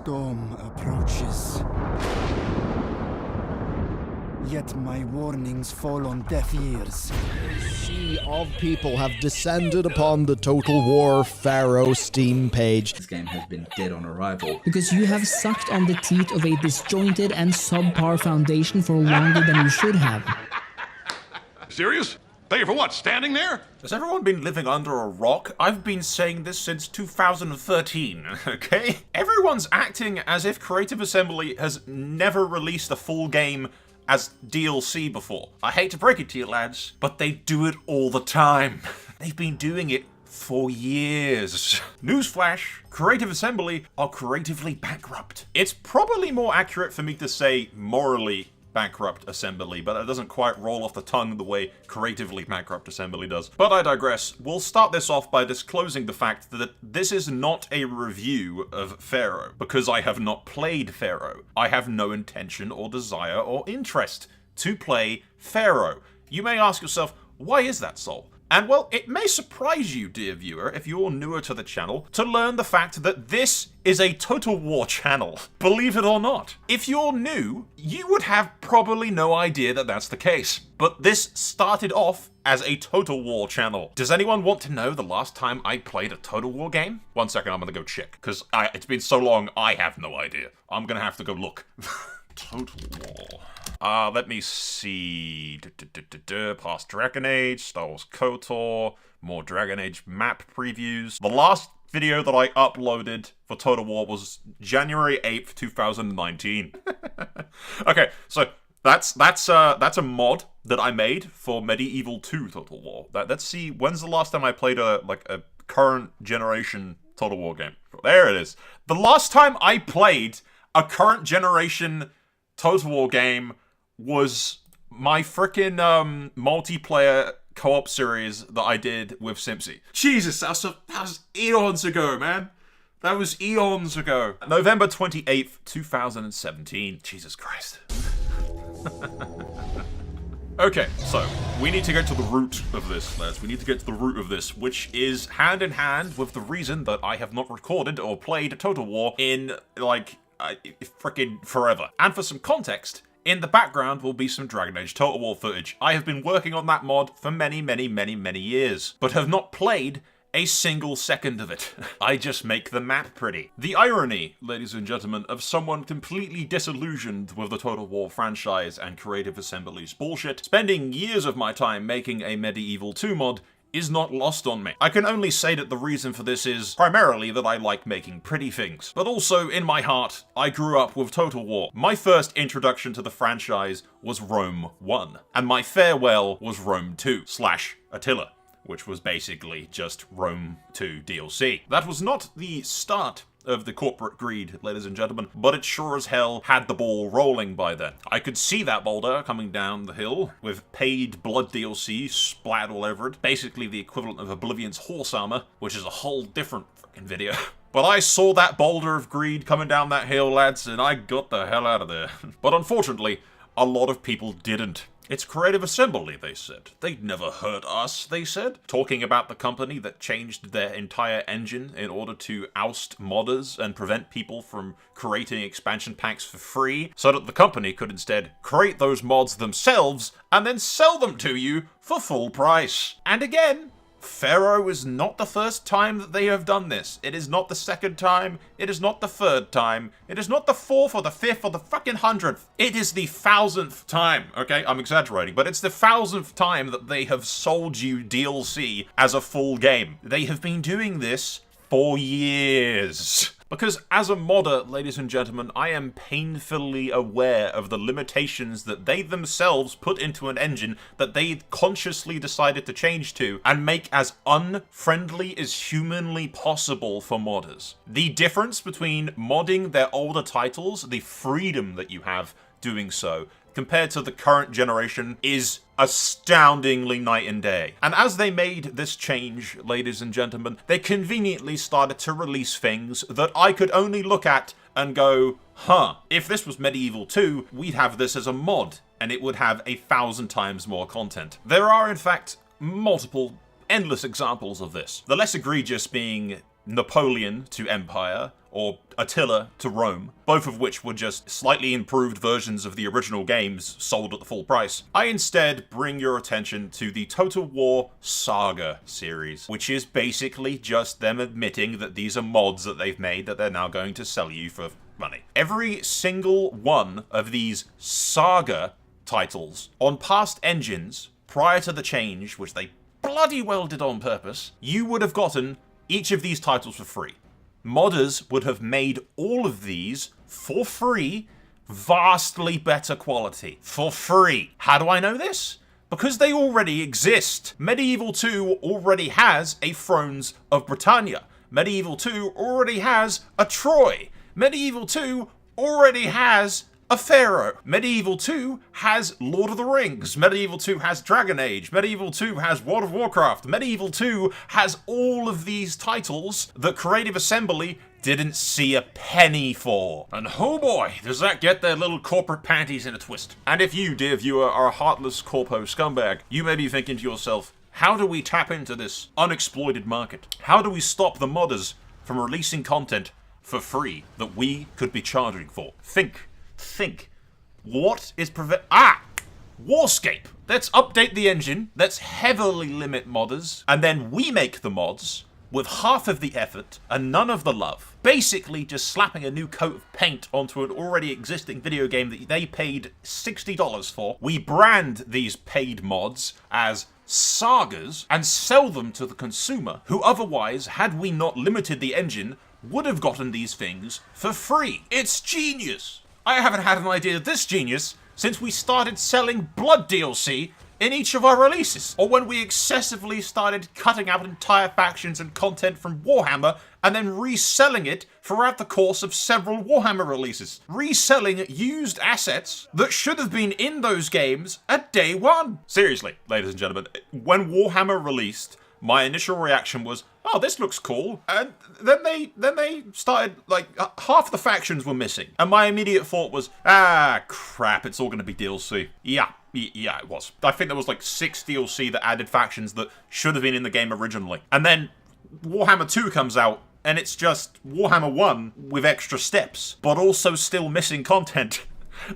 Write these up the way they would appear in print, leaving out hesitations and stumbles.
storm approaches. Yet my warnings fall on deaf ears. A sea of people have descended upon the Total War Pharaoh Steam page. This game has been dead on arrival. Because you have sucked on the teeth of a disjointed and subpar foundation for longer than you should have. Serious? Thank you for what? Standing there? Has everyone been living under a rock? I've been saying this since 2013, okay? Everyone's acting as if Creative Assembly has never released a full game as DLC before. I hate to break it to you lads, but they do it all the time. They've been doing it for years. Newsflash, Creative Assembly are creatively bankrupt. It's probably more accurate for me to say morally bankrupt assembly, but it doesn't quite roll off the tongue the way creatively bankrupt assembly does. But I digress. We'll start this off by disclosing the fact that this is not a review of Pharaoh, because I have not played Pharaoh. I have no intention or desire or interest to play Pharaoh. You may ask yourself, why is that, Sol? And well, it may surprise you, dear viewer, if you're newer to the channel, to learn the fact that this is a Total War channel. Believe it or not. If you're new, you would have probably no idea that that's the case. But this started off as a Total War channel. Does anyone want to know the last time I played a Total War game? 1 second, I'm gonna go check, because it's been so long, I have no idea. I'm gonna have to go look. Total War. Let me see. Past Dragon Age, Star Wars KOTOR, more Dragon Age map previews. The last video that I uploaded for Total War was January 8th, 2019. Okay, so that's a mod that I made for Medieval 2 Total War. Let's see, when's the last time I played a current generation Total War game? There it is. The last time I played a current generation Total War game was my frickin' multiplayer co-op series that I did with Simpsy. Jesus, that was eons ago, man. That was eons ago. November 28th, 2017. Jesus Christ. Okay, so we need to get to the root of this, lads. We need to get to the root of this, which is hand in hand with the reason that I have not recorded or played Total War in, frickin' forever. And for some context, in the background will be some Dragon Age Total War footage. I have been working on that mod for many, many, many, many years, but have not played a single second of it. I just make the map pretty. The irony, ladies and gentlemen, of someone completely disillusioned with the Total War franchise and Creative Assembly's bullshit, spending years of my time making a Medieval 2 mod, is not lost on me. I can only say that the reason for this is primarily that I like making pretty things. But also, in my heart, I grew up with Total War. My first introduction to the franchise was Rome 1, and my farewell was Rome 2 / Attila, which was basically just Rome 2 DLC. That was not the start of the corporate greed, ladies and gentlemen, but it sure as hell had the ball rolling by then. I could see that boulder coming down the hill with paid blood DLC splat all over it, basically the equivalent of Oblivion's horse armor, which is a whole different fucking video. But I saw that boulder of greed coming down that hill, lads, and I got the hell out of there. But unfortunately, a lot of people didn't. It's Creative Assembly, they said. They'd never hurt us, they said. Talking about the company that changed their entire engine in order to oust modders and prevent people from creating expansion packs for free, so that the company could instead create those mods themselves and then sell them to you for full price. And again, Pharaoh is not the first time that they have done this. It is not the second time. It is not the third time. It is not the 4th or the 5th or the fucking 100th. It is the 1000th time. Okay, I'm exaggerating, but it's the 1000th time that they have sold you DLC as a full game. They have been doing this for years. Because as a modder, ladies and gentlemen, I am painfully aware of the limitations that they themselves put into an engine that they consciously decided to change to and make as unfriendly as humanly possible for modders. The difference between modding their older titles, the freedom that you have doing so, compared to the current generation is astoundingly night and day. And as they made this change, ladies and gentlemen, they conveniently started to release things that I could only look at and go, huh, if this was Medieval 2, we'd have this as a mod, and it would have 1,000 times more content. There are, in fact, multiple, endless examples of this. The less egregious being Napoleon to Empire, or Attila to Rome, both of which were just slightly improved versions of the original games sold at the full price. I instead bring your attention to the Total War Saga series, which is basically just them admitting that these are mods that they've made that they're now going to sell you for money. Every single one of these Saga titles on past engines prior to the change, which they bloody well did on purpose, you would have gotten each of these titles for free. Modders would have made all of these for free, vastly better quality. For free. How do I know this? Because they already exist. Medieval 2 already has a Thrones of Britannia. Medieval 2 already has a Troy. Medieval 2 already has a Pharaoh. Medieval 2 has Lord of the Rings. Medieval 2 has Dragon Age. Medieval 2 has World of Warcraft. Medieval 2 has all of these titles that Creative Assembly didn't see a penny for. And oh boy, does that get their little corporate panties in a twist. And if you, dear viewer, are a heartless corpo scumbag, you may be thinking to yourself, how do we tap into this unexploited market? How do we stop the modders from releasing content for free that we could be charging for? Think. What is Warscape. Let's update the engine, let's heavily limit modders, and then we make the mods with half of the effort and none of the love. Basically just slapping a new coat of paint onto an already existing video game that they paid $60 for. We brand these paid mods as Sagas and sell them to the consumer, who otherwise, had we not limited the engine, would have gotten these things for free. It's genius! I haven't had an idea this genius since we started selling Blood DLC in each of our releases, or when we excessively started cutting out entire factions and content from Warhammer and then reselling it throughout the course of several Warhammer releases. Reselling used assets that should have been in those games at day one. Seriously, ladies and gentlemen, when Warhammer released, my initial reaction was, oh, this looks cool. And then they started, like, half the factions were missing. And my immediate thought was, crap, it's all going to be DLC. Yeah, it was. I think there was like 6 DLC that added factions that should have been in the game originally. And then Warhammer 2 comes out, and it's just Warhammer 1 with extra steps, but also still missing content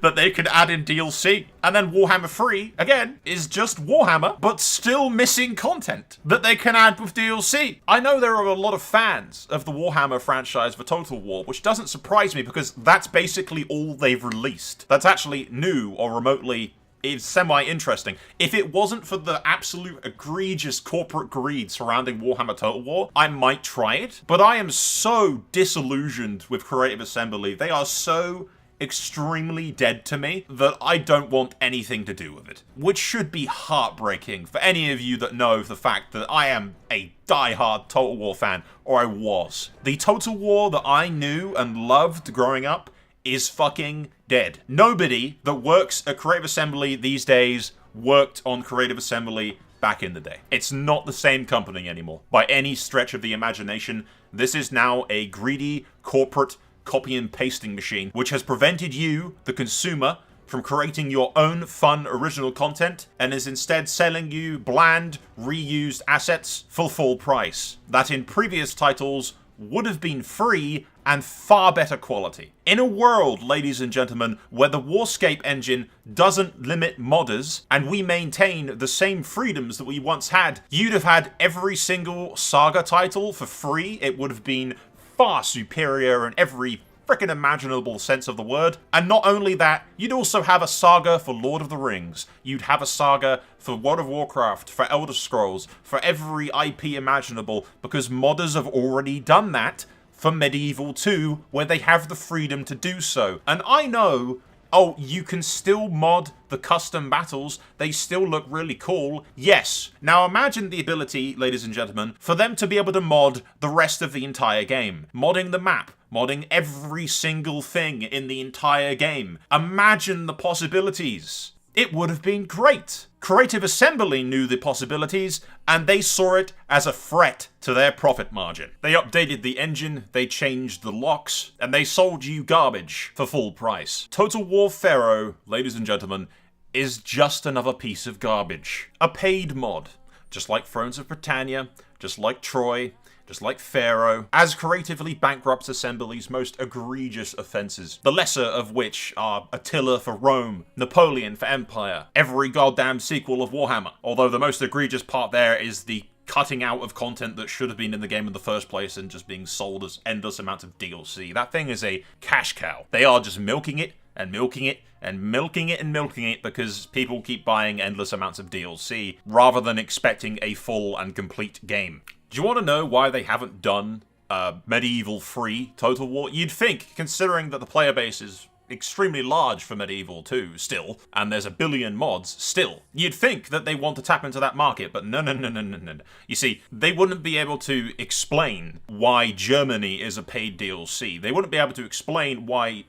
that they could add in DLC. And then Warhammer 3, again, is just Warhammer, but still missing content that they can add with DLC. I know there are a lot of fans of the Warhammer franchise for Total War, which doesn't surprise me because that's basically all they've released. That's actually new or remotely is semi-interesting. If it wasn't for the absolute egregious corporate greed surrounding Warhammer Total War, I might try it. But I am so disillusioned with Creative Assembly. They are so extremely dead to me that I don't want anything to do with it. Which should be heartbreaking for any of you that know the fact that I am a die-hard Total War fan, or I was. The Total War that I knew and loved growing up is fucking dead. Nobody that works at Creative Assembly these days worked on Creative Assembly back in the day. It's not the same company anymore. By any stretch of the imagination, this is now a greedy corporate copy and pasting machine, which has prevented you, the consumer, from creating your own fun original content and is instead selling you bland, reused assets for full price that in previous titles would have been free and far better quality. In a world, ladies and gentlemen, where the Warscape engine doesn't limit modders and we maintain the same freedoms that we once had, you'd have had every single Saga title for free. It would have been far superior in every frickin' imaginable sense of the word. And not only that, you'd also have a Saga for Lord of the Rings. You'd have a Saga for World of Warcraft, for Elder Scrolls, for every IP imaginable, because modders have already done that for Medieval 2, where they have the freedom to do so. And I know, oh, you can still mod the custom battles, they still look really cool. Yes. Now imagine the ability, ladies and gentlemen, for them to be able to mod the rest of the entire game. Modding the map, modding every single thing in the entire game. Imagine the possibilities. It would have been great. Creative Assembly knew the possibilities, and they saw it as a threat to their profit margin. They updated the engine, they changed the locks, and they sold you garbage for full price. Total War Pharaoh, ladies and gentlemen, is just another piece of garbage. A paid mod. Just like Thrones of Britannia, just like Troy, just like Pharaoh, as creatively bankrupts Assembly's most egregious offenses, the lesser of which are Attila for Rome, Napoleon for Empire, every goddamn sequel of Warhammer. Although the most egregious part there is the cutting out of content that should have been in the game in the first place and just being sold as endless amounts of DLC. That thing is a cash cow. They are just milking it and milking it and milking it and milking it because people keep buying endless amounts of DLC rather than expecting a full and complete game. Do you want to know why they haven't done medieval free Total War? You'd think, considering that the player base is extremely large for Medieval 2 still, and there's a billion mods still. You'd think that they want to tap into that market, but no. You see, they wouldn't be able to explain why Germany is a paid DLC. They wouldn't be able to explain why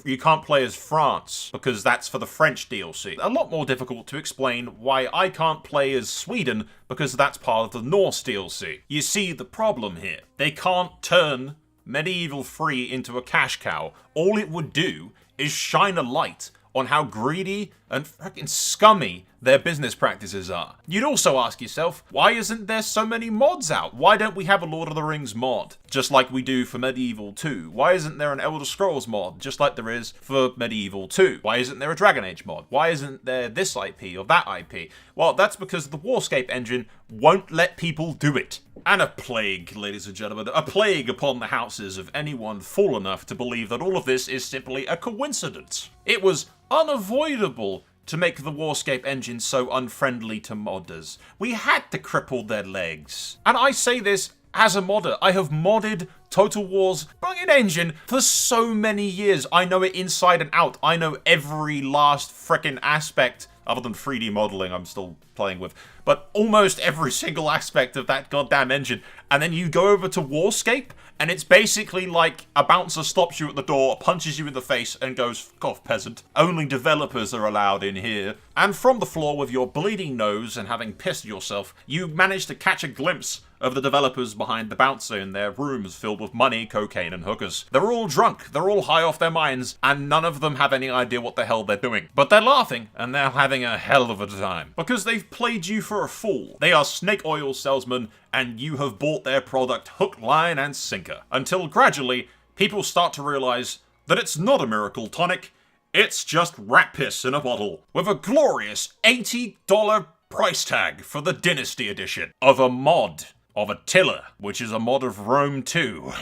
you can't play as France, because that's for the French DLC. A lot more difficult to explain why I can't play as Sweden, because that's part of the Norse DLC. You see the problem here. They can't turn Medieval free into a cash cow. All it would do is shine a light on how greedy and fucking scummy their business practices are. You'd also ask yourself, why isn't there so many mods out? Why don't we have a Lord of the Rings mod, just like we do for Medieval 2? Why isn't there an Elder Scrolls mod, just like there is for Medieval 2? Why isn't there a Dragon Age mod? Why isn't there this IP or that IP? Well, that's because the Warscape engine won't let people do it. And a plague, ladies and gentlemen, a plague upon the houses of anyone fool enough to believe that all of this is simply a coincidence. It was unavoidable to make the Warscape engine so unfriendly to modders. We had to cripple their legs. And I say this as a modder. I have modded Total War's fucking engine for so many years. I know it inside and out. I know every last frickin' aspect, other than 3D modeling I'm still playing with, but almost every single aspect of that goddamn engine. And then you go over to Warscape, and it's basically like a bouncer stops you at the door, punches you in the face, and goes, "Fuck off, peasant. Only developers are allowed in here." And from the floor with your bleeding nose and having pissed yourself, you manage to catch a glimpse of the developers behind the bouncer in their rooms filled with money, cocaine, and hookers. They're all drunk, they're all high off their minds, and none of them have any idea what the hell they're doing. But they're laughing, and they're having a hell of a time. Because they've played you for a fool. They are snake oil salesmen, and you have bought their product hook, line, and sinker. Until gradually, people start to realize that it's not a miracle tonic, it's just rat piss in a bottle. With a glorious $80 price tag for the Dynasty edition of a mod of Attila, which is a mod of Rome 2.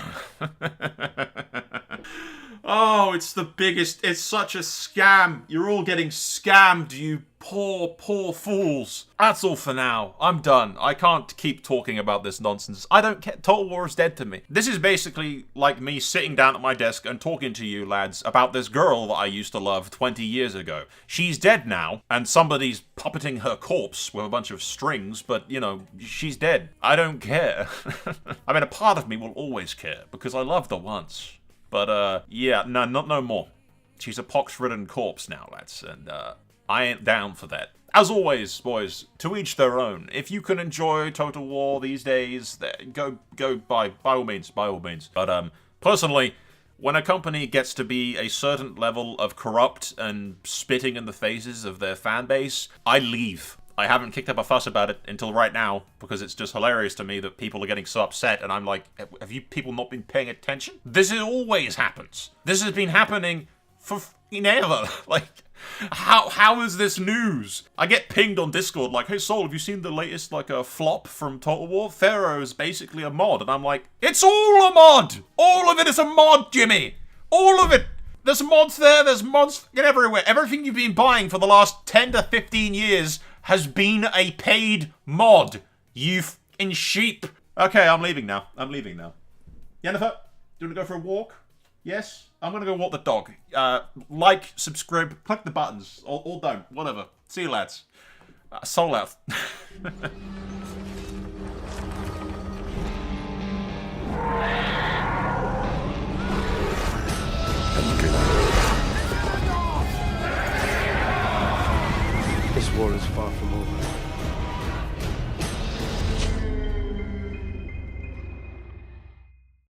Oh, it's the biggest, it's such a scam. You're all getting scammed, you poor fools. That's all for now. I'm done. I can't keep talking about this nonsense. I don't care. Total War is dead to me. This is basically like me sitting down at my desk and talking to you lads about this girl that I used to love 20 years ago. She's dead now, and somebody's puppeting her corpse with a bunch of strings, but, you know, she's dead. I don't care. I mean, a part of me will always care, because I loved her once. But, yeah, no, not no more. She's a pox-ridden corpse now, lads, and, I ain't down for that. As always, boys, to each their own. If you can enjoy Total War these days, go by all means, by all means. But, personally, when a company gets to be a certain level of corrupt and spitting in the faces of their fan base, I leave. I haven't kicked up a fuss about it until right now, because it's just hilarious to me that people are getting so upset, and I'm like, have you people not been paying attention? This always happens. This has been happening for ever. Like, how is this news? I get pinged on Discord like, "Hey Soul, have you seen the latest, like, a flop from Total War? Pharaoh is basically a mod." And I'm like, it's all a mod! All of it is a mod, Jimmy! All of it! There's mods there, there's mods everywhere. Everything you've been buying for the last 10 to 15 years has been a paid mod. You f***ing sheep. Okay, I'm leaving now. Jennifer, do you want to go for a walk? Yes? I'm going to go walk the dog. Like, subscribe, click the buttons. Or don't. Whatever. See you, lads. Soul out. And